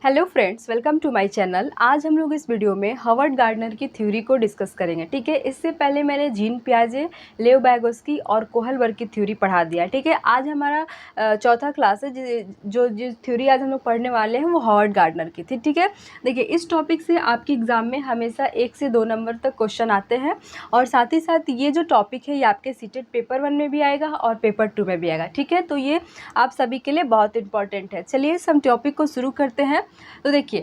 Hello friends, welcome to my channel. आज हम लोग इस वीडियो में हावर्ड गार्डनर की थ्योरी को डिस्कस करेंगे। ठीक है, इससे पहले मैंने जीन पियाजे, लेव वाइगोत्स्की और कोहलबर्ग की थ्योरी पढ़ा दिया। ठीक है, आज हमारा चौथा क्लास है। जिस थ्योरी आज हम लोग पढ़ने वाले हैं वो हावर्ड गार्डनर की थी। ठीक है, देखिए इस टॉपिक से आपके एग्जाम में हमेशा 1 से 2 नंबर तक क्वेश्चन आते हैं और साथ ही साथ ये जो टॉपिक है ये आपके सीटेट पेपर 1 में भी आएगा और पेपर 2 में भी आएगा। ठीक है, तो ये आप सभी के लिए बहुत इंपॉर्टेंट है। चलिए इस हम टॉपिक को शुरू करते हैं। तो देखिए,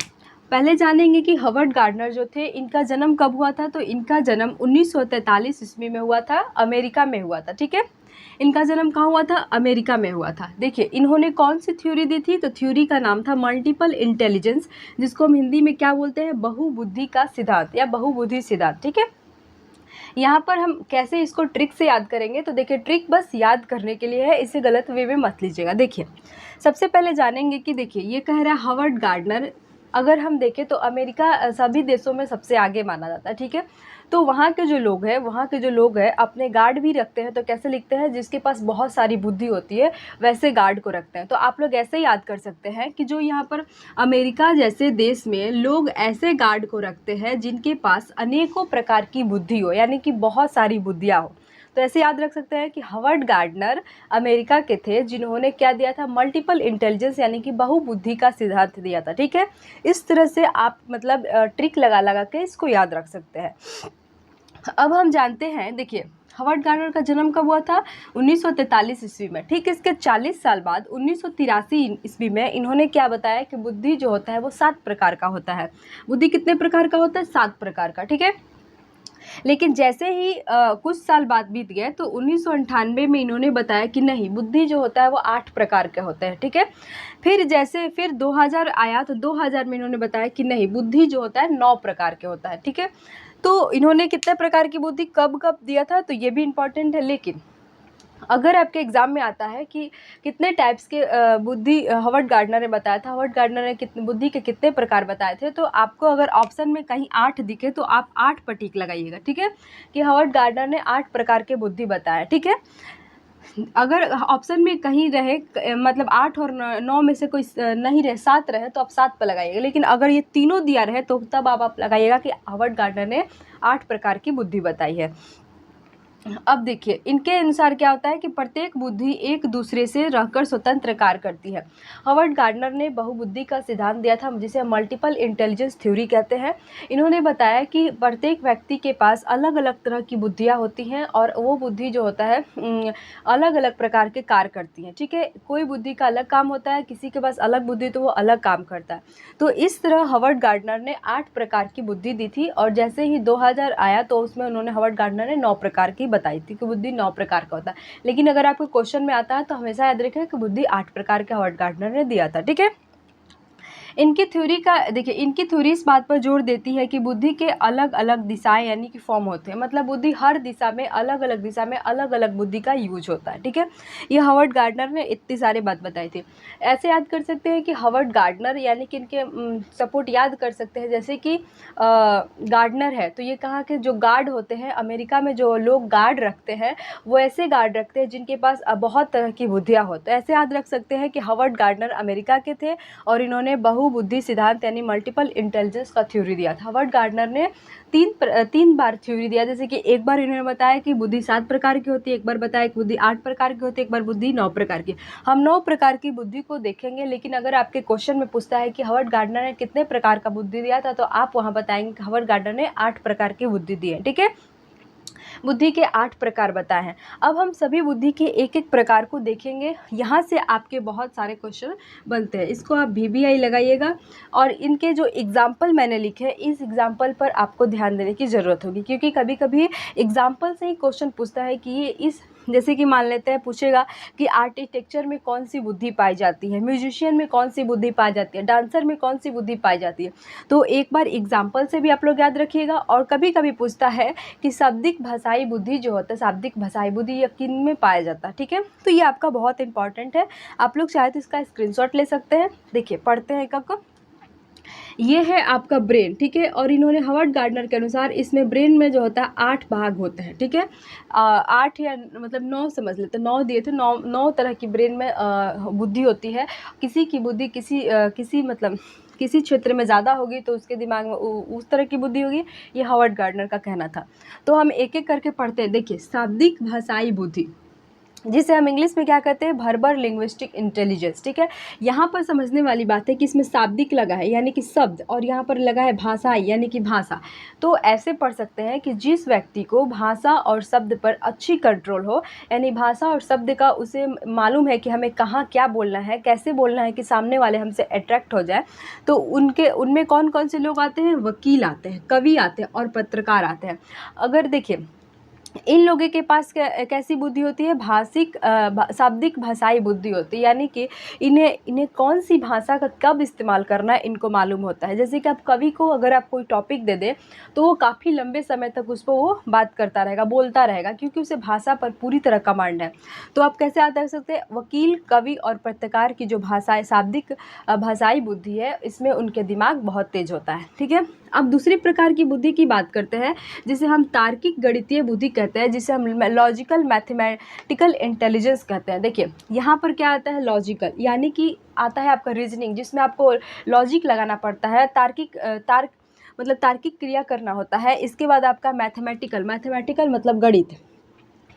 पहले जानेंगे कि हावर्ड गार्डनर जो थे इनका जन्म कब हुआ था। तो इनका जन्म 1943 ईस्वी में हुआ था, अमेरिका में हुआ था। ठीक है, इनका जन्म कहाँ हुआ था? अमेरिका में हुआ था। देखिए इन्होंने कौन सी थ्योरी दी थी? तो थ्योरी का नाम था मल्टीपल इंटेलिजेंस, जिसको हम हिंदी में क्या बोलते हैं? बहुबुद्धि का सिद्धांत या बहुबुद्धि सिद्धांत। ठीक है, यहाँ पर हम कैसे इसको ट्रिक से याद करेंगे? तो देखिए ट्रिक बस याद करने के लिए है, इसे गलत वे में मत लीजिएगा। देखिए सबसे पहले जानेंगे कि देखिए ये कह रहा है हावर्ड गार्डनर, अगर हम देखें तो अमेरिका सभी देशों में सबसे आगे माना जाता है। ठीक है, तो वहाँ के जो लोग हैं अपने गार्ड भी रखते हैं। तो कैसे लिखते हैं? जिसके पास बहुत सारी बुद्धि होती है वैसे गार्ड को रखते हैं। तो आप लोग ऐसे याद कर सकते हैं कि जो यहाँ पर अमेरिका जैसे देश में लोग ऐसे गार्ड को रखते हैं जिनके पास अनेकों प्रकार की बुद्धि हो, यानी कि बहुत सारी बुद्धियाँ हो। तो ऐसे याद रख सकते हैं कि हावर्ड गार्डनर अमेरिका के थे जिन्होंने क्या दिया था? मल्टीपल इंटेलिजेंस यानी कि बहुबुद्धि का सिद्धांत दिया था। ठीक है, इस तरह से आप मतलब ट्रिक लगा लगा के इसको याद रख सकते हैं। अब हम जानते हैं, देखिए हावर्ड गार्डनर का जन्म कब हुआ था? 1943 ईस्वी में। ठीक, इसके 40 साल बाद 1983 ईस्वी में इन्होंने क्या बताया कि बुद्धि जो होता है वो 7 प्रकार का होता है। बुद्धि कितने प्रकार का होता है? 7 प्रकार का। ठीक है, लेकिन जैसे ही कुछ साल बाद बीत गए तो 1998 में इन्होंने बताया कि नहीं, बुद्धि जो होता है वो 8 प्रकार के होते हैं। ठीक है, फिर 2000 आया तो 2000 में इन्होंने बताया कि नहीं, बुद्धि जो होता है 9 प्रकार के होता है। ठीक है, तो इन्होंने कितने प्रकार की बुद्धि कब कब दिया था तो ये भी इम्पॉर्टेंट है। लेकिन अगर आपके एग्जाम में आता है कि कितने टाइप्स के बुद्धि हावर्ड गार्डनर ने बताया था, हावर्ड गार्डनर ने कितने बुद्धि के कितने प्रकार बताए थे, तो आपको अगर ऑप्शन में कहीं 8 दिखे तो आप 8 पर टिक लगाइएगा। ठीक है, कि हावर्ड गार्डनर ने 8 प्रकार के बुद्धि बताया। ठीक है, अगर ऑप्शन में कहीं रहे मतलब 8 और 9 में से कोई नहीं रहे, 7 रहे, तो आप 7 पर लगाइएगा। लेकिन अगर ये तीनों दिया रहे तो तब आप लगाइएगा कि हावर्ड गार्डनर ने 8 प्रकार की बुद्धि बताई है। अब देखिए इनके अनुसार क्या होता है कि प्रत्येक बुद्धि एक दूसरे से रहकर स्वतंत्र कार्य करती है। हावर्ड गार्डनर ने बहुबुद्धि का सिद्धांत दिया था जिसे मल्टीपल इंटेलिजेंस थ्योरी कहते हैं। इन्होंने बताया कि प्रत्येक व्यक्ति के पास अलग अलग तरह की बुद्धियाँ होती हैं और वो बुद्धि जो होता है अलग अलग प्रकार के कार्य करती हैं। ठीक है, कोई बुद्धि का अलग काम होता है, किसी के पास अलग बुद्धि तो वो अलग काम करता है। तो इस तरह हावर्ड गार्डनर ने 8 प्रकार की बुद्धि दी थी और जैसे ही 2000 आया तो उसमें उन्होंने हावर्ड गार्डनर ने 9 प्रकार की बताई थी कि बुद्धि 9 प्रकार का होता है। लेकिन अगर आपको क्वेश्चन में आता है तो हमेशा याद रखें कि बुद्धि 8 प्रकार के हावर्ड गार्डनर ने दिया था। ठीक है, इनकी थ्योरी का देखिए, इनकी थ्योरी इस बात पर जोर देती है कि बुद्धि के अलग अलग दिशाएं यानी कि फॉर्म होते हैं। मतलब बुद्धि हर दिशा में अलग अलग दिशा में अलग अलग बुद्धि का यूज होता है। ठीक है, ये हावर्ड गार्डनर ने इतनी सारी बात बताई थी। ऐसे याद कर सकते हैं कि हावर्ड गार्डनर यानी कि इनके सपोर्ट याद कर सकते हैं, जैसे कि गार्डनर है तो ये कहा कि जो गार्ड होते हैं अमेरिका में, जो लोग गार्ड रखते हैं वो ऐसे गार्ड रखते हैं जिनके पास बहुत तरह की बुद्धियाँ हो। तो ऐसे याद रख सकते हैं कि हावर्ड गार्डनर अमेरिका के थे और इन्होंने बहुबुद्धि सिद्धांत यानी मल्टीपल इंटेलिजेंस का थ्योरी दिया था। हावर्ड गार्डनर ने तीन बार थ्योरी दिया, जैसे कि एक बार इन्होंने बताया कि बुद्धि 7 प्रकार की होती है, एक बार बताया कि बुद्धि 8 प्रकार की होती है, एक बार बुद्धि 9 प्रकार की। हम 9 प्रकार की बुद्धि को देखेंगे, लेकिन अगर आपके क्वेश्चन में पूछता है कि हावर्ड गार्डनर ने कितने प्रकार का बुद्धि दिया था तो आप वहाँ बताएंगे कि हावर्ड गार्डनर ने 8 प्रकार की बुद्धि दी है। ठीक है, बुद्धि के 8 प्रकार बताए हैं। अब हम सभी बुद्धि के एक एक प्रकार को देखेंगे। यहाँ से आपके बहुत सारे क्वेश्चन बनते हैं, इसको आप VBI लगाइएगा और इनके जो एग्जाम्पल मैंने लिखे हैं इस एग्जाम्पल पर आपको ध्यान देने की ज़रूरत होगी, क्योंकि कभी कभी एग्जाम्पल से ही क्वेश्चन पूछता है कि ये इस, जैसे कि मान लेते हैं पूछेगा कि आर्किटेक्चर में कौन सी बुद्धि पाई जाती है, म्यूजिशियन में कौन सी बुद्धि पाई जाती है, डांसर में कौन सी बुद्धि पाई जाती है। तो एक बार एग्जाम्पल से भी आप लोग याद रखिएगा। और कभी कभी पूछता है कि शाब्दिक भाषाई बुद्धि जो होता है, शाब्दिक भाषाई बुद्धि ये किन में पाया जाता है। ठीक है, तो ये आपका बहुत इंपॉर्टेंट है, आप लोग शायद इसका स्क्रीनशॉट ले सकते हैं। देखिए पढ़ते हैं एक ये है आपका ब्रेन, ठीक है। और इन्होंने हवर्ड गार्डनर के अनुसार इसमें ब्रेन में जो होता है 8 भाग होते हैं, ठीक है। 8 या मतलब 9 समझ लेते हैं, 9 दिए थे, 9 तरह की ब्रेन में बुद्धि होती है। किसी की बुद्धि किसी मतलब किसी क्षेत्र में ज़्यादा होगी तो उसके दिमाग में उस तरह की बुद्धि होगी, ये हवर्ड गार्डनर का कहना था। तो हम एक एक करके पढ़ते हैं। देखिए, शाब्दिक भाषाई बुद्धि, जिसे हम इंग्लिश में क्या कहते हैं, वर्बल लिंग्विस्टिक इंटेलिजेंस, ठीक है। यहाँ पर समझने वाली बात है कि इसमें शाब्दिक लगा है यानी कि शब्द, और यहाँ पर लगा है भाषाई यानी कि भाषा। तो ऐसे पढ़ सकते हैं कि जिस व्यक्ति को भाषा और शब्द पर अच्छी कंट्रोल हो, यानी भाषा और शब्द का उसे मालूम है कि हमें कहाँ क्या बोलना है, कैसे बोलना है कि सामने वाले हमसे अट्रैक्ट हो जाए, तो उनमें कौन कौन से लोग आते हैं, वकील आते हैं, कवि आते हैं और पत्रकार आते हैं। अगर देखिए, इन लोगों के पास कैसी बुद्धि होती है, शाब्दिक भाषाई बुद्धि होती है, यानी कि इन्हें कौन सी भाषा का कब इस्तेमाल करना है इनको मालूम होता है। जैसे कि आप कवि को अगर आप कोई टॉपिक दे दें तो वो काफ़ी लंबे समय तक उस पर वो बात करता रहेगा, बोलता रहेगा, क्योंकि उसे भाषा पर पूरी तरह कमांड है। तो आप कैसे याद रख सकते हैं, वकील, कवि और पत्रकार की जो भाषाएं शाब्दिक भाषाई बुद्धि है, इसमें उनके दिमाग बहुत तेज होता है, ठीक है। अब दूसरी प्रकार की बुद्धि की बात करते हैं, जिसे हम तार्किक गणितीय बुद्धि कहते हैं, जिसे हम लॉजिकल मैथमेटिकल इंटेलिजेंस कहते हैं। देखिए, यहाँ पर क्या आता है, लॉजिकल यानी कि आता है आपका रीजनिंग, जिसमें आपको लॉजिक लगाना पड़ता है, तार्किक क्रिया करना होता है। इसके बाद आपका मैथमेटिकल मतलब गणित,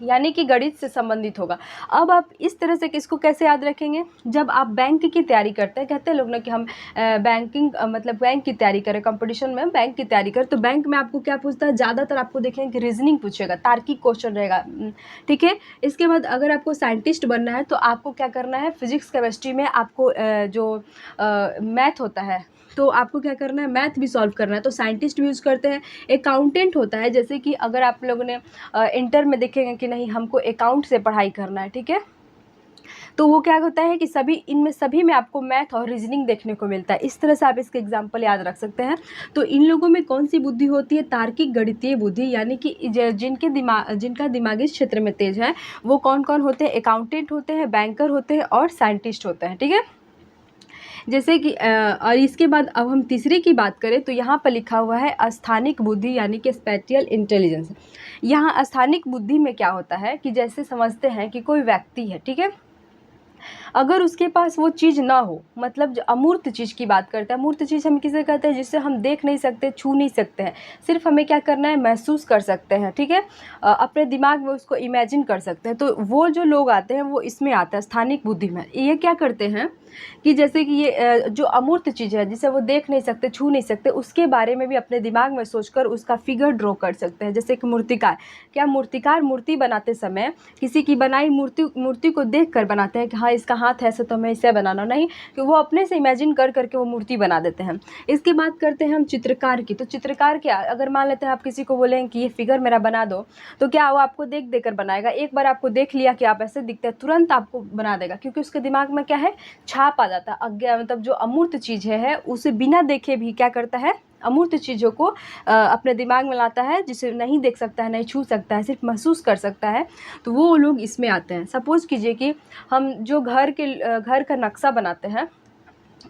यानी कि गणित से संबंधित होगा। अब आप इस तरह से किसको कैसे याद रखेंगे, जब आप बैंक की तैयारी करते हैं, कहते हैं लोग ना कि हम मतलब बैंक की तैयारी करें, कंपटीशन में बैंक की तैयारी करें, तो बैंक में आपको क्या पूछता है, ज़्यादातर आपको देखेंगे कि रीजनिंग पूछेगा, तार्किक क्वेश्चन रहेगा, ठीक है। इसके बाद अगर आपको साइंटिस्ट बनना है तो आपको क्या करना है, फिजिक्स केमिस्ट्री में आपको जो मैथ होता है, तो आपको क्या करना है, मैथ भी सॉल्व करना है, तो साइंटिस्ट भी यूज़ करते हैं। अकाउंटेंट होता है, जैसे कि अगर आप लोगों ने इंटर में देखेंगे कि नहीं हमको अकाउंट से पढ़ाई करना है, ठीक है, तो वो क्या होता है कि सभी में आपको मैथ और रीजनिंग देखने को मिलता है। इस तरह से आप इसके एग्जाम्पल याद रख सकते हैं। तो इन लोगों में कौन सी बुद्धि होती है, तार्किक गणितीय बुद्धि, यानी कि जिनका दिमागी क्षेत्र में तेज है, वो कौन कौन होते हैं, अकाउंटेंट होते हैं, बैंकर होते हैं और साइंटिस्ट होते हैं, ठीक है। जैसे कि और इसके बाद अब हम तीसरे की बात करें तो यहाँ पर लिखा हुआ है स्थानिक बुद्धि यानी कि स्पेटियल इंटेलिजेंस। यहाँ स्थानिक बुद्धि में क्या होता है कि जैसे समझते हैं कि कोई व्यक्ति है, ठीक है, अगर उसके पास वो चीज़ ना हो, मतलब जो अमूर्त चीज़ की बात करते हैं, अमूर्त चीज़ हम किसे कहते हैं, जिससे हम देख नहीं सकते, छू नहीं सकते हैं, सिर्फ हमें क्या करना है, महसूस कर सकते हैं, ठीक है, अपने दिमाग में उसको इमेजिन कर सकते हैं। तो वो जो लोग आते हैं वो इसमें आता है स्थानिक बुद्धि में। ये क्या करते हैं कि जैसे कि ये जो अमूर्त चीज़ है जिसे वो देख नहीं सकते, छू नहीं सकते, उसके बारे में भी अपने दिमाग में सोचकर उसका फिगर ड्रॉ कर सकते हैं। जैसे कि मूर्तिकार, क्या मूर्तिकार मूर्ति बनाते समय किसी की बनाई मूर्ति को देख कर बनाते हैं कि हाँ इसका हाथ है ऐसे तो हमें इसे बनाना, नहीं, कि वो अपने से इमेजिन कर करके वो मूर्ति बना देते हैं। इसके बाद करते हैं हम चित्रकार की। तो चित्रकार क्या, अगर मान लेते हैं आप किसी को बोलें कि ये फिगर मेरा बना दो, तो क्या वो आपको देख देकर बनाएगा, एक बार आपको देख लिया कि आप ऐसे दिखते हैं तुरंत आपको बना देगा, क्योंकि उसके दिमाग में क्या है, छाप आ जाता है। मतलब जो अमूर्त चीज़ है उसे बिना देखे भी क्या करता है, अमूर्त चीज़ों को अपने दिमाग में लाता है, जिसे नहीं देख सकता है, नहीं छू सकता है, सिर्फ महसूस कर सकता है। तो वो लोग इसमें आते हैं। सपोज़ कीजिए कि हम जो घर का नक्शा बनाते हैं,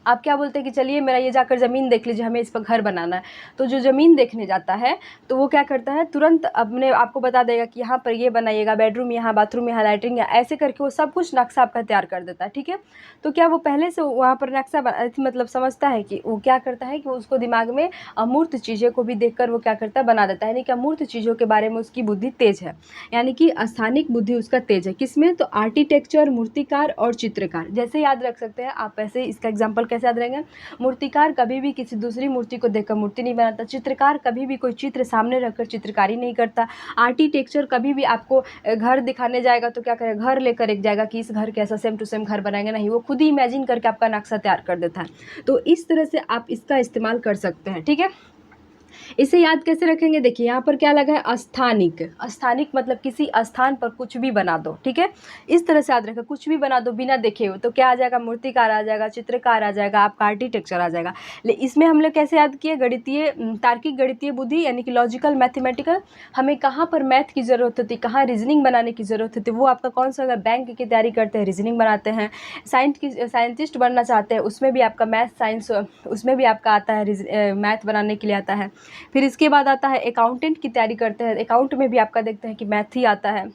आप क्या बोलते हैं कि चलिए मेरा ये जाकर ज़मीन देख लीजिए, हमें इस पर घर बनाना है। तो जो ज़मीन देखने जाता है तो वो क्या करता है, तुरंत अपने आपको बता देगा कि यहाँ पर ये बनाइएगा, बेडरूम यहाँ, बाथरूम यहाँ, लैट्रिन यहाँ, ऐसे करके वो सब कुछ नक्शा आपका तैयार कर देता है, ठीक है। तो क्या वो पहले से वहाँ पर नक्शा मतलब समझता है कि वो क्या करता है कि उसको दिमाग में अमूर्त चीज़ों को भी देखकर वो क्या करता है, बना देता है, यानी कि अमूर्त चीज़ों के बारे में उसकी बुद्धि तेज है, यानी कि स्थानिक बुद्धि उसका तेज है। किसमें, तो आर्किटेक्चर, मूर्तिकार और चित्रकार। जैसे याद रख सकते हैं आप, ऐसे इसका एग्जाम्पल कैसे याद रहेंगे, मूर्तिकार कभी भी किसी दूसरी मूर्ति को देखकर मूर्ति नहीं बनाता, चित्रकार कभी भी कोई चित्र सामने रखकर चित्रकारी नहीं करता, आर्किटेक्चर कभी भी आपको घर दिखाने जाएगा तो क्या करेगा, घर लेकर एक जाएगा कि इस घर के ऐसा सेम टू सेम घर बनाएंगे, नहीं, वो खुद ही इमेजिन करके आपका नक्शा तैयार कर देता है। तो इस तरह से आप इसका इस्तेमाल कर सकते हैं, ठीक है। इसे याद कैसे रखेंगे, देखिए यहाँ पर क्या लगा है, अस्थानिक। अस्थानिक मतलब किसी स्थान पर कुछ भी बना दो, ठीक है, इस तरह से याद रखें, कुछ भी बना दो बिना देखे हुए, तो क्या आ जाएगा, मूर्तिकार आ जाएगा, चित्रकार आ जाएगा, आपका आर्किटेक्चर आ जाएगा। इसमें हम लोग कैसे याद किए, गणितीय तार्किक गणितीय बुद्धि यानी कि लॉजिकल मैथमेटिकल। हमें कहाँ पर मैथ की ज़रूरत होती है, कहाँ रीजनिंग बनाने की ज़रूरत होती है, वो आपका कौन सा होगा, बैंक की तैयारी करते हैं रीजनिंग बनाते हैं। साइंटिस्ट बनना चाहते हैं, उसमें भी आपका मैथ साइंस, उसमें भी आपका आता है मैथ बनाने के लिए आता है। फिर इसके बाद आता है अकाउंटेंट की तैयारी करते हैं, अकाउंट में भी आपका देखते हैं कि मैथ ही आता है।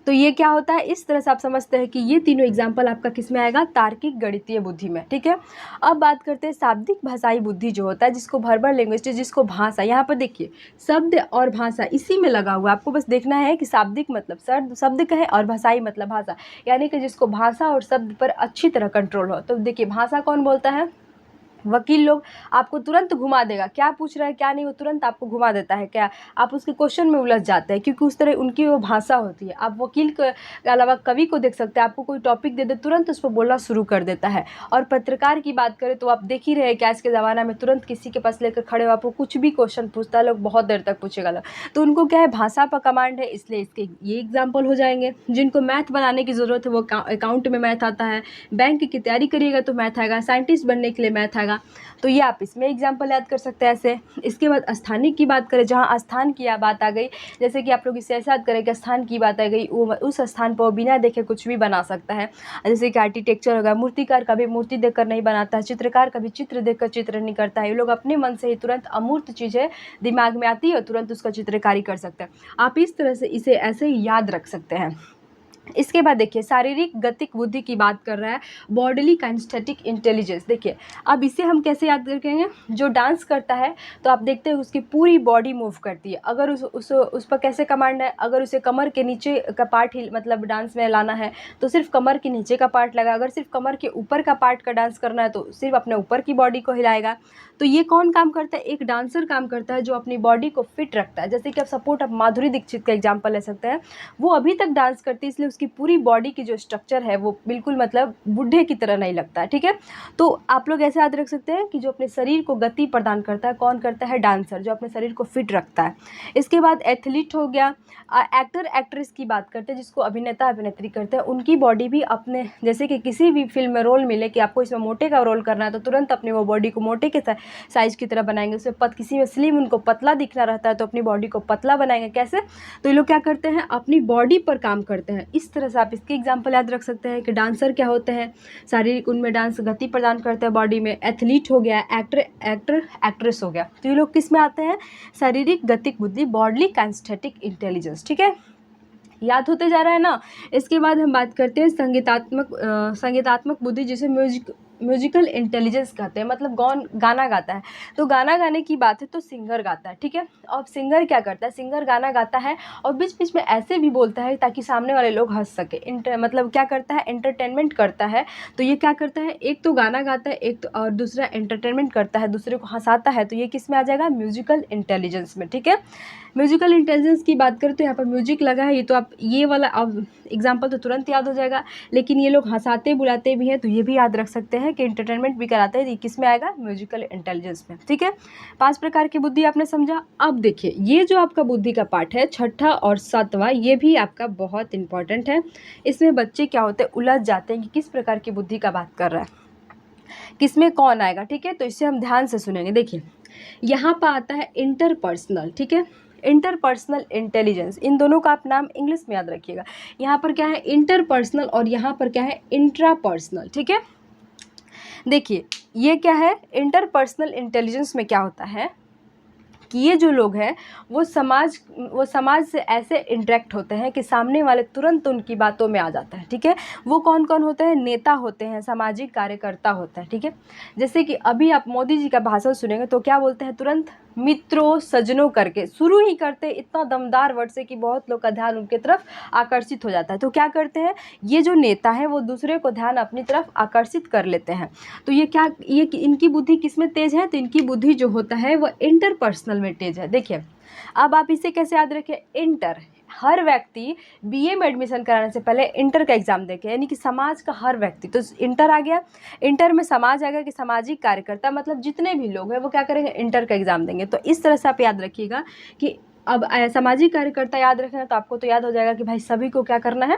तो ये क्या होता है, इस तरह से आप समझते हैं कि ये तीनों एग्जाम्पल आपका किस में आएगा, तार्किक गणितीय बुद्धि में, ठीक है। अब बात करते हैं शाब्दिक भाषाई बुद्धि जो होता है, जिसको वर्बल लैंग्वेज, जिसको भाषा, यहाँ पर देखिए शब्द और भाषा इसी में लगा हुआ है। आपको बस देखना है कि शाब्दिक मतलब शब्द का है और भाषाई मतलब भाषा, यानी कि जिसको भाषा और शब्द पर अच्छी तरह कंट्रोल हो। तो देखिए भाषा कौन बोलता है, वकील लोग आपको तुरंत घुमा देगा, क्या पूछ रहा है क्या नहीं, वो तुरंत आपको घुमा देता है, क्या आप उसके क्वेश्चन में उलझ जाते हैं, क्योंकि उस तरह उनकी वो भाषा होती है। आप वकील के अलावा कवि को देख सकते हैं, आपको कोई टॉपिक दे दे तुरंत उस पर बोलना शुरू कर देता है। और पत्रकार की बात करें तो आप देख ही रहे हैं कि आज के ज़माना में तुरंत किसी के पास लेकर खड़े हो, आपको कुछ भी क्वेश्चन पूछता है, लोग बहुत देर तक पूछेगा लोग, तो उनको क्या है, भाषा पर कमांड है, इसलिए इसके ये एग्जाम्पल हो जाएंगे। जिनको मैथ बनाने की ज़रूरत है वो अकाउंट में मैथ आता है, बैंक की तैयारी करिएगा तो मैथ आएगा, साइंटिस्ट बनने के लिए मैथ आएगा, तो ये आप इसमें एग्जाम्पल याद कर सकते हैं ऐसे। इसके बाद स्थानिक की बात करें, जहाँ स्थान की बात आ गई, जैसे कि आप लोग इससे ऐसा याद करें कि स्थान की बात आ गई, वो उस स्थान पर बिना देखे कुछ भी बना सकता है। जैसे कि आर्किटेक्चर होगा, मूर्तिकार कभी मूर्ति देखकर नहीं बनाता है, चित्रकार कभी चित्र देखकर चित्र नहीं करता है, ये लोग अपने मन से ही तुरंत अमूर्त चीज़ें दिमाग में आती है और तुरंत उसका चित्रकारी कर सकते हैं। आप इस तरह से इसे ऐसे ही याद रख सकते हैं। इसके बाद देखिए शारीरिक गतिक बुद्धि की बात कर रहा है, बॉडीली काइनेस्थेटिक इंटेलिजेंस। देखिए अब इसे हम कैसे याद रखेंगे, जो डांस करता है तो आप देखते हैं उसकी पूरी बॉडी मूव करती है, अगर उस पर कैसे कमांड है, अगर उसे कमर के नीचे का पार्ट ही मतलब डांस में लाना है तो सिर्फ कमर के नीचे का पार्ट लगा, अगर सिर्फ कमर के ऊपर का पार्ट का डांस करना है तो सिर्फ अपने ऊपर की बॉडी को हिलाएगा। तो ये कौन काम करता है, एक डांसर काम करता है जो अपनी बॉडी को फिट रखता है। जैसे कि आप माधुरी दीक्षित का एग्जाम्पल ले सकते हैं, वो अभी तक डांस करती है इसलिए उसकी पूरी बॉडी की जो स्ट्रक्चर है वो बिल्कुल मतलब बुढ़े की तरह नहीं लगता है, ठीक है। तो आप लोग ऐसे याद रख सकते हैं कि जो अपने शरीर को गति प्रदान करता है कौन करता है, डांसर, जो अपने शरीर को फिट रखता है। इसके बाद एथलीट हो गया, एक्टर एक्ट्रेस की बात करते हैं, जिसको अभिनेता अभिनेत्री करते हैं, उनकी बॉडी भी अपने, जैसे कि किसी भी फिल्म में रोल मिले कि आपको इसमें मोटे का रोल करना है तो तुरंत अपनी वो बॉडी को मोटे के साइज की तरह बनाएंगे। उसमें किसी में स्लिम उनको पतला दिखना रहता है तो अपनी बॉडी को पतला बनाएंगे। कैसे, तो ये लोग क्या करते हैं, अपनी बॉडी पर काम करते हैं। इस तरह से आप इसके एग्जाम्पल याद रख सकते हैं कि डांसर क्या होते हैं, शारीरिक उनमें डांस गति प्रदान करते हैं बॉडी में, एथलीट हो गया, एक्टर एक्ट्रेस हो गया। तो ये लोग किस में आते हैं, शारीरिक गतिक बुद्धि, बॉडीली काइनेस्थेटिक इंटेलिजेंस, ठीक है, याद होते जा रहा है ना। इसके बाद हम बात करते हैं संगीतात्मक बुद्धि, जिसे म्यूजिकल इंटेलिजेंस कहते हैं, मतलब गाना गाता है। तो गाना गाने की बात है तो सिंगर गाता है, ठीक है। अब सिंगर क्या करता है, सिंगर गाना गाता है और बीच बीच में ऐसे भी बोलता है ताकि सामने वाले लोग हंस सके, मतलब क्या करता है, एंटरटेनमेंट करता है। तो ये क्या करता है, एक तो गाना गाता है, एक तो और दूसरा एंटरटेनमेंट करता है, दूसरे को हंसाता है। तो ये किस में आ जाएगा, म्यूजिकल इंटेलिजेंस में, ठीक है। म्यूजिकल इंटेलिजेंस की बात करें तो यहाँ पर म्यूजिक लगा है, ये तो आप ये वाला अब एग्जाम्पल तो तुरंत याद हो जाएगा, लेकिन ये लोग हंसाते बुलाते भी हैं तो ये भी याद रख सकते हैं कि एंटरटेनमेंट भी कराते हैं। ये किस में आएगा, म्यूजिकल इंटेलिजेंस में, ठीक है। 5 प्रकार की बुद्धि आपने समझा। अब देखिए ये जो आपका बुद्धि का पार्ट है, छठा और 7वां, ये भी आपका बहुत इंपॉर्टेंट है। इसमें बच्चे क्या होते हैं, उलझ जाते हैं कि किस प्रकार की बुद्धि का बात कर रहा है, किसमें कौन आएगा, ठीक है। तो इसे हम ध्यान से सुनेंगे। देखिए यहाँ पर आता है इंटरपर्सनल, ठीक है, इंटरपर्सनल इंटेलिजेंस, इन दोनों का आप नाम इंग्लिश में याद रखिएगा। यहाँ पर क्या है, इंटरपर्सनल, और यहाँ पर क्या है, इंट्रापर्सनल, ठीक है। देखिए ये क्या है, इंटरपर्सनल इंटेलिजेंस में क्या होता है कि ये जो लोग हैं वो समाज से ऐसे इंटरेक्ट होते हैं कि सामने वाले तुरंत उनकी बातों में आ जाता है, ठीक है। वो कौन कौन होते हैं, नेता होते हैं, सामाजिक कार्यकर्ता होता है, ठीक है। जैसे कि अभी आप मोदी जी का भाषण सुनेंगे तो क्या बोलते हैं, तुरंत मित्रों सज्जनों करके शुरू ही करते हैं, इतना दमदार वर्ड से कि बहुत लोग का ध्यान उनके तरफ आकर्षित हो जाता है। तो क्या करते हैं, ये जो नेता है वो दूसरे को ध्यान अपनी तरफ आकर्षित कर लेते हैं। तो ये इनकी बुद्धि किस में तेज है, तो इनकी बुद्धि जो होता है वो इंटरपर्सनल में तेज है। देखिए अब आप इसे कैसे याद रखें, इंटर हर व्यक्ति बीए में एडमिशन कराने से पहले इंटर का एग्ज़ाम देके, यानी कि समाज का हर व्यक्ति, तो इंटर आ गया, इंटर में समाज आ गया कि सामाजिक कार्यकर्ता मतलब जितने भी लोग हैं वो क्या करेंगे, इंटर का एग्ज़ाम देंगे। तो इस तरह से आप याद रखिएगा कि अब सामाजिक कार्यकर्ता याद रखना, तो आपको तो याद हो जाएगा कि भाई सभी को क्या करना है,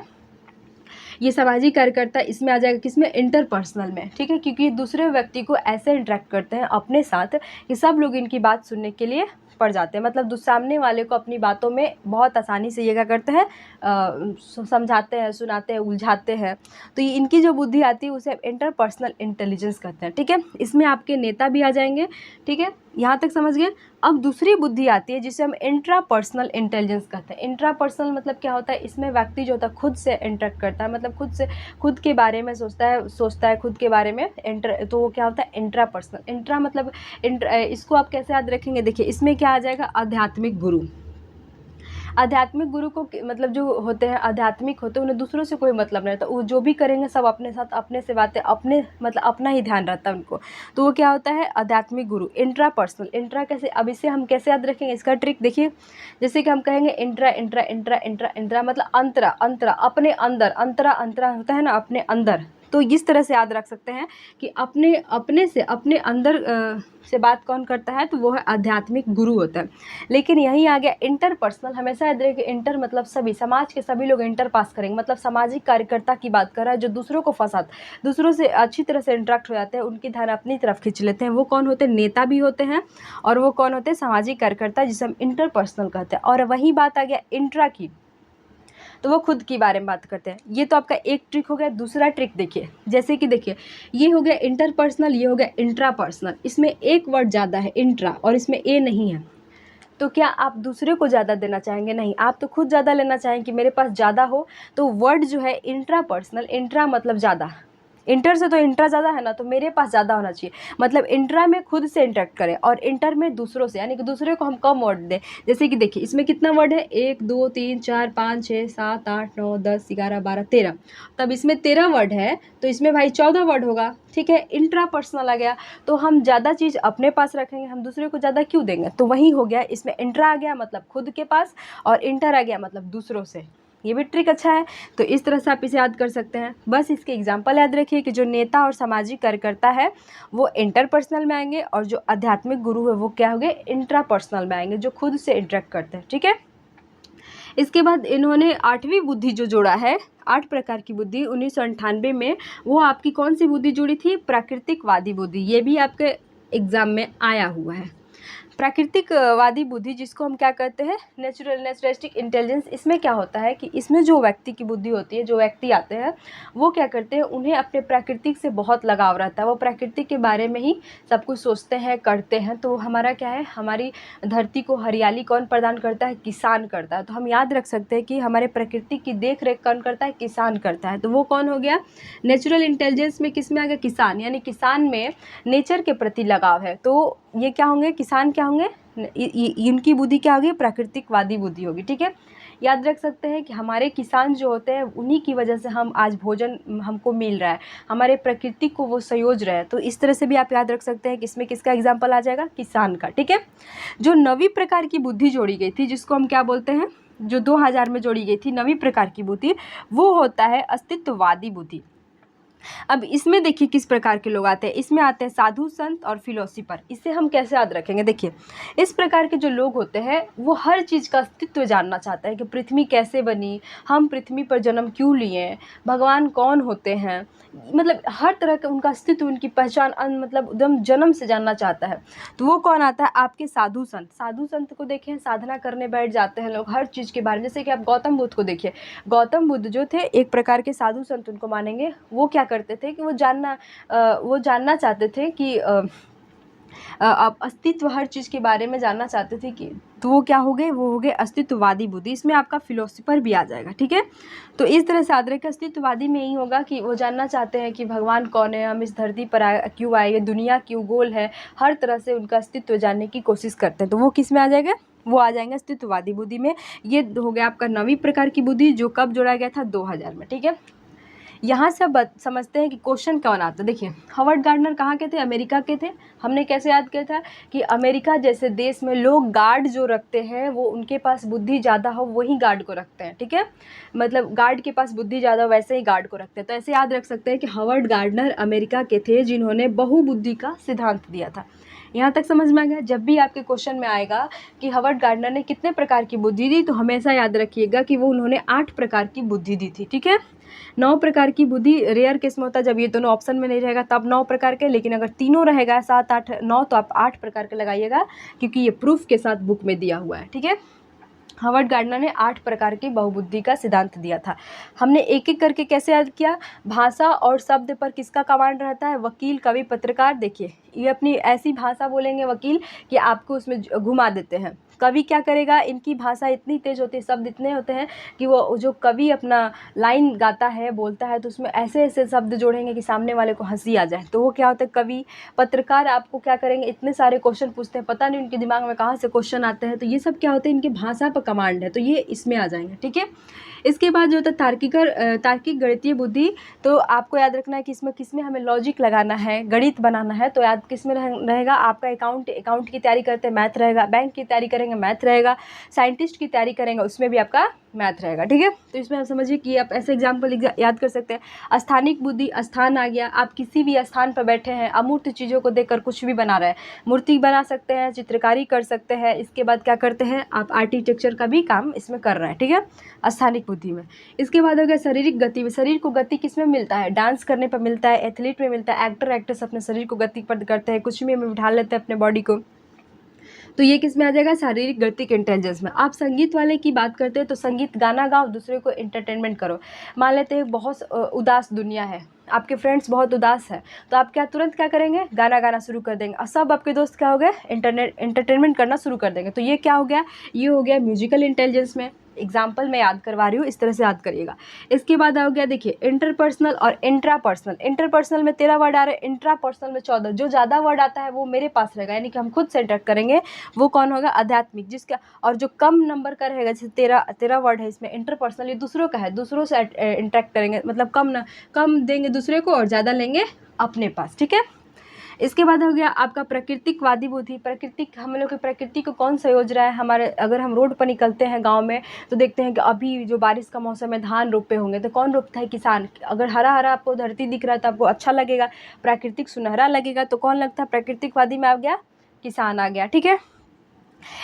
ये सामाजिक कार्यकर्ता इसमें आ जाएगा, किसमें, इंटरपर्सनल में, ठीक है, क्योंकि दूसरे व्यक्ति को ऐसे इंटरेक्ट करते हैं अपने साथ कि सब लोग इनकी बात सुनने के लिए पड़ जाते हैं, मतलब सामने वाले को अपनी बातों में बहुत आसानी से ये क्या करते हैं, समझाते हैं, सुनाते हैं, उलझाते हैं। तो ये इनकी जो बुद्धि आती है उसे इंटरपर्सनल इंटेलिजेंस कहते हैं, ठीक है। इसमें आपके नेता भी आ जाएंगे, ठीक है, यहाँ तक समझ गए। अब दूसरी बुद्धि आती है जिसे हम इंट्रापर्सनल इंटेलिजेंस कहते हैं। इंट्रापर्सनल मतलब क्या होता है, इसमें व्यक्ति जो होता है खुद से इंटरेक्ट करता है, मतलब खुद के बारे में सोचता है खुद के बारे में, तो वो क्या होता है, इंट्रापर्सनल। इंट्रा मतलब इसको आप कैसे याद रखेंगे, देखिए इसमें क्या आ जाएगा, आध्यात्मिक गुरु। आध्यात्मिक गुरु को मतलब जो होते हैं आध्यात्मिक होते हैं, उन्हें दूसरों से कोई मतलब नहीं रहता, वो जो भी करेंगे सब अपने साथ अपने से बातें, अपने मतलब अपना ही ध्यान रहता है उनको, तो वो क्या होता है, आध्यात्मिक गुरु। इंट्रापर्सनल, इंट्रा कैसे, अब इसे हम कैसे याद रखेंगे, इसका ट्रिक देखिए, जैसे कि हम कहेंगे intra intra intra intra intra मतलब अंतरा, अंतरा अपने अंदर, अंतरा अंतरा होता है ना अपने अंदर, तो इस तरह से याद रख सकते हैं कि अपने से अपने अंदर से बात कौन करता है, तो वो है आध्यात्मिक गुरु होता है। लेकिन यहीं आ गया इंटरपर्सनल, हमेशा याद रखिए इंटर मतलब सभी, समाज के सभी लोग इंटर पास करेंगे, मतलब सामाजिक कार्यकर्ता की बात कर रहा है, जो दूसरों को फंसाते, दूसरों से अच्छी तरह से इंटरेक्ट हो जाते हैं, उनकी ध्यान अपनी तरफ खींच लेते हैं, वो कौन होते हैं, नेता भी होते हैं, और वो कौन होते हैं, सामाजिक कार्यकर्ता, जिसे हम इंटरपर्सनल कहते हैं। और वही बात आ गया इंट्रा की, तो वो खुद के बारे में बात करते हैं। ये तो आपका एक ट्रिक हो गया। दूसरा ट्रिक देखिए, जैसे कि देखिए ये हो गया इंटरपर्सनल, ये हो गया इंट्रापर्सनल, इसमें एक वर्ड ज़्यादा है इंट्रा, और इसमें ए नहीं है, तो क्या आप दूसरे को ज़्यादा देना चाहेंगे, नहीं, आप तो खुद ज़्यादा लेना चाहेंगे कि मेरे पास ज़्यादा हो, तो वर्ड जो है इंट्रापर्सनल, इंट्रा मतलब ज़्यादा, इंटर से तो इंट्रा ज़्यादा है ना, तो मेरे पास ज़्यादा होना चाहिए, मतलब इंट्रा में खुद से इंटरेक्ट करें और इंटर में दूसरों से, यानी कि दूसरे को हम कम वर्ड दें। जैसे कि देखिए इसमें कितना वर्ड है, 1 2 3 4 5 6 7 8 9 10 11 12 13, तब इसमें 13 वर्ड है, तो इसमें भाई 14 वर्ड होगा, ठीक है, इंट्रा पर्सनल आ गया। तो हम ज़्यादा चीज़ अपने पास रखेंगे, हम दूसरे को ज़्यादा क्यों देंगे, तो वही हो गया, इसमें इंट्रा आ गया मतलब खुद के पास, और इंटर आ गया मतलब दूसरों से। ये भी ट्रिक अच्छा है, तो इस तरह से आप इसे याद कर सकते हैं। बस इसके एग्जाम्पल याद रखिए कि जो नेता और सामाजिक कार्यकर्ता है वो इंटरपर्सनल में आएंगे, और जो आध्यात्मिक गुरु है वो क्या होंगे, इंट्रापर्सनल में आएंगे, जो खुद से इंटरेक्ट करते हैं, ठीक है। इसके बाद इन्होंने 8वीं बुद्धि जो जोड़ा है, 8 प्रकार की बुद्धि 1998 में, वो आपकी कौन सी बुद्धि जुड़ी थी, प्राकृतिकवादी बुद्धि। ये भी आपके एग्जाम में आया हुआ है। प्राकृतिकवादी बुद्धि जिसको हम क्या कहते हैं, नेचुरलिस्टिक इंटेलिजेंस। इसमें क्या होता है कि इसमें जो व्यक्ति की बुद्धि होती है, जो व्यक्ति आते हैं वो क्या करते हैं, उन्हें अपने प्राकृतिक से बहुत लगाव रहता है, वो प्राकृतिक के बारे में ही सब कुछ सोचते हैं, करते हैं। तो हमारा क्या है, हमारी धरती को हरियाली कौन प्रदान करता है, किसान करता है। तो हम याद रख सकते हैं कि हमारे प्रकृति की देख रेख कौन करता है, किसान करता है। तो वो कौन हो गया, नेचुरल इंटेलिजेंस में किस में आ गया, किसान, यानी किसान में नेचर के प्रति लगाव है। तो ये क्या होंगे, किसान क्या होंगे, इनकी बुद्धि क्या होगी, प्राकृतिकवादी बुद्धि होगी, ठीक है। याद रख सकते हैं कि हमारे किसान जो होते हैं उन्हीं की वजह से हम आज भोजन हमको मिल रहा है, हमारे प्रकृति को वो संयोज रहे हैं। तो इस तरह से भी आप याद रख सकते हैं कि इसमें किसका एग्जाम्पल आ जाएगा, किसान का, ठीक है। जो 9वीं प्रकार की बुद्धि जोड़ी गई थी, जिसको हम क्या बोलते हैं, जो 2000 में जोड़ी गई थी 9वीं प्रकार की बुद्धि, वो होता है अस्तित्ववादी बुद्धि। अब इसमें देखिए किस प्रकार के लोग आते हैं, इसमें आते हैं साधु संत और फिलोसोफर। इसे हम कैसे याद रखेंगे, देखिए इस प्रकार के जो लोग होते हैं वो हर चीज़ का अस्तित्व जानना चाहते हैं कि पृथ्वी कैसे बनी, हम पृथ्वी पर जन्म क्यों लिए, भगवान कौन होते हैं, मतलब हर तरह का उनका अस्तित्व, उनकी पहचान मतलब एकदम जन्म से जानना चाहता है। तो वो कौन आता है, आपके साधु संत। साधु संत को देखें, साधना करने बैठ जाते हैं लोग हर चीज़ के बारे में। जैसे कि आप गौतम बुद्ध को देखिए, गौतम बुद्ध जो थे एक प्रकार के साधु संत उनको मानेंगे। वो क्या करते थे कि वो जानना चाहते थे कि आप अस्तित्व, हर चीज़ के बारे में जानना चाहते थे कि, तो वो क्या हो गए, वो हो गए अस्तित्ववादी बुद्धि। इसमें आपका फिलोसोफर भी आ जाएगा, ठीक है। तो इस तरह से याद रखें, अस्तित्ववादी में यही होगा कि वो जानना चाहते हैं कि भगवान कौन है, हम इस धरती पर क्यों आए, ये दुनिया क्यों गोल है, हर तरह से उनका अस्तित्व जानने की कोशिश करते हैं। तो वो किस में आ जाएगा, वो आ जाएंगे अस्तित्ववादी बुद्धि में। ये हो गया आपका 9वीं प्रकार की बुद्धि, जो कब जोड़ा गया था, 2000 में, ठीक है। यहाँ से अब समझते हैं कि क्वेश्चन कौन आता है। देखिए, हॉवर्ड गार्डनर कहाँ के थे? अमेरिका के थे। हमने कैसे याद किया था कि अमेरिका जैसे देश में लोग गार्ड जो रखते हैं वो उनके पास बुद्धि ज़्यादा हो वही गार्ड को रखते हैं, ठीक है। मतलब गार्ड के पास बुद्धि ज़्यादा वैसे ही गार्ड को रखते हैं। तो ऐसे याद रख सकते हैं कि हॉवर्ड गार्डनर अमेरिका के थे जिन्होंने बहुबुद्धि का सिद्धांत दिया था। यहाँ तक समझ में आ गया। जब भी आपके क्वेश्चन में आएगा कि हॉवर्ड गार्डनर ने कितने प्रकार की बुद्धि दी, तो हमेशा याद रखिएगा कि वो उन्होंने 8 प्रकार की बुद्धि दी थी, ठीक है। 9 प्रकार की बुद्धि रेयर केस में होता है, जब ये दोनों ऑप्शन में नहीं रहेगा तब 9 प्रकार के, लेकिन अगर तीनों रहेगा 7, 8, 9 तो आप 8 प्रकार के लगाइएगा, क्योंकि ये प्रूफ के साथ बुक में दिया हुआ है, ठीक है। हॉवर्ड गार्डनर ने 8 प्रकार की बहुबुद्धि का सिद्धांत दिया था। हमने एक एक करके कैसे याद किया? भाषा और शब्द पर किसका कमांड रहता है? वकील, कवि, पत्रकार। देखिए, ये अपनी ऐसी भाषा बोलेंगे वकील कि आपको उसमें घुमा देते हैं। कवि क्या करेगा? इनकी भाषा इतनी तेज होती है, शब्द इतने होते हैं कि वो जो कवि अपना लाइन गाता है, बोलता है, तो उसमें ऐसे ऐसे शब्द जोड़ेंगे कि सामने वाले को हंसी आ जाए, तो वो क्या होता है? कवि। पत्रकार आपको क्या करेंगे? इतने सारे क्वेश्चन पूछते हैं, पता नहीं उनके दिमाग में कहाँ से क्वेश्चन आते हैं, तो ये सब क्या होते हैं? इनकी भाषा पर कमांड है, तो ये इसमें आ जाएंगे, ठीक है। इसके बाद जो होता है तार्किक गणितीय बुद्धि, तो आपको याद रखना है कि इसमें किसमें हमें लॉजिक लगाना है, गणित बनाना है, तो याद किसमें रहेगा? आपका अकाउंट की तैयारी करते हैं, मैथ रहेगा। बैंक की तैयारी करेंगे, मैथ रहेगा। साइंटिस्ट की तैयारी करेंगे, उसमें भी आपका मैथ रहेगा, ठीक है। तो इसमें आप समझिए कि आप ऐसे एग्जाम्पल याद कर सकते हैं। स्थानिक बुद्धि, स्थान आ गया, आप किसी भी स्थान पर बैठे हैं, अमूर्त चीज़ों को देखकर कुछ भी बना रहे हैं, मूर्ति बना सकते हैं, चित्रकारी कर सकते हैं। इसके बाद क्या करते हैं? आप आर्किटेक्चर का भी काम इसमें कर रहे हैं, ठीक है, स्थानिक बुद्धि में। इसके बाद हो गया शारीरिक गति। शरीर को गति किस में मिलता है? डांस करने पर मिलता है, एथलीट में मिलता है, एक्टर एक्ट्रेस अपने शरीर को गति पर करते हैं, कुछ भी में बिठा लेते हैं अपने बॉडी को, तो ये किस में आ जाएगा? शारीरिक गतिक इंटेलिजेंस में। आप संगीत वाले की बात करते हैं तो संगीत गाना गाओ, दूसरे को एंटरटेनमेंट करो। मान लेते हैं बहुत उदास दुनिया है, आपके फ्रेंड्स बहुत उदास है, तो आप क्या तुरंत क्या करेंगे? गाना गाना शुरू कर देंगे, और सब आपके दोस्त क्या हो गए? एंटरटेनमेंट करना शुरू कर देंगे। तो ये क्या हो गया? ये हो गया म्यूजिकल इंटेलिजेंस में। एग्जाम्पल मैं याद करवा रही हूँ, इस तरह से याद करिएगा। इसके बाद हो गया, देखिए, इंटरपर्सनल और इंट्रापर्सनल। इंटरपर्सनल में 13 वर्ड आ रहे हैं, इंट्रापर्सनल में 14। जो ज़्यादा वर्ड आता है वो मेरे पास रहेगा, यानी कि हम खुद से इंटरेक्ट करेंगे, वो कौन होगा? आध्यात्मिक। जिसका और जो कम नंबर का रहेगा, जैसे 13 वर्ड है इसमें, इंटरपर्सनल, ये दूसरों का है, दूसरों से इंटरेक्ट करेंगे, मतलब कम देंगे दूसरे को और ज़्यादा लेंगे अपने पास, ठीक है। इसके बाद हो गया आपका प्राकृतिकवादी बुद्धि। हम लोग की प्रकृति को कौन संयोज रहा है? हमारे अगर हम रोड पर निकलते हैं गांव में तो देखते हैं कि अभी जो बारिश का मौसम है, धान रोपे होंगे, तो कौन रोपता है? किसान। अगर हरा हरा आपको धरती दिख रहा है तो आपको अच्छा लगेगा, प्राकृतिक सुनहरा लगेगा, तो कौन लगता है? प्राकृतिकवादी में आ गया, किसान आ गया, ठीक है।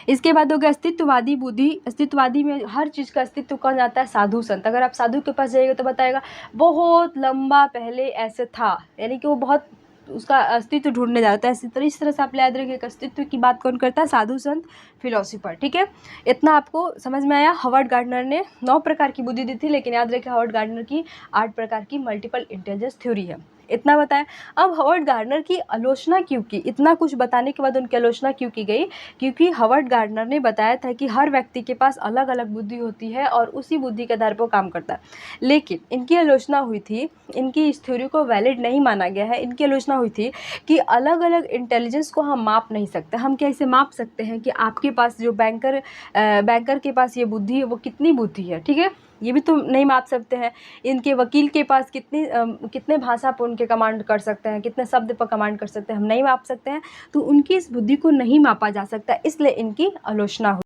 इसके बाद हो गया अस्तित्ववादी बुद्धि। अस्तित्ववादी में हर चीज़ का अस्तित्व कौन जाता है? साधु संत। अगर आप साधु के पास जाइएगा तो बताएगा बहुत लंबा पहले ऐसे था, यानी कि वो बहुत उसका अस्तित्व ढूंढने जाता है। इस तरह से आप याद रखिए, अस्तित्व की बात कौन करता है? साधु संत, फिलोसोफर, ठीक है। इतना आपको समझ में आया। हॉवर्ड गार्डनर ने 9 प्रकार की बुद्धि दी थी, लेकिन याद रखिए हॉवर्ड गार्डनर की 8 प्रकार की मल्टीपल इंटेलिजेंस थ्योरी है। इतना बताएं। अब हॉवर्ड गार्डनर की आलोचना क्यों की? इतना कुछ बताने के बाद उनकी आलोचना क्यों की गई? क्योंकि हॉवर्ड गार्डनर ने बताया था कि हर व्यक्ति के पास अलग अलग बुद्धि होती है और उसी बुद्धि के आधार पर काम करता है। लेकिन इनकी आलोचना हुई थी, इनकी इस थ्योरी को वैलिड नहीं माना गया है। इनकी आलोचना हुई थी कि अलग अलग इंटेलिजेंस को हम माप नहीं सकते। हम कैसे माप सकते हैं कि आपके पास जो बैंकर के पास ये बुद्धि है वो कितनी बुद्धि है, ठीक है, ये भी तो नहीं माप सकते हैं। इनके वकील के पास कितने भाषा पर उनके कमांड कर सकते हैं, कितने शब्द पर कमांड कर सकते हैं, हम नहीं माप सकते हैं। तो उनकी इस बुद्धि को नहीं मापा जा सकता, इसलिए इनकी आलोचना हुई।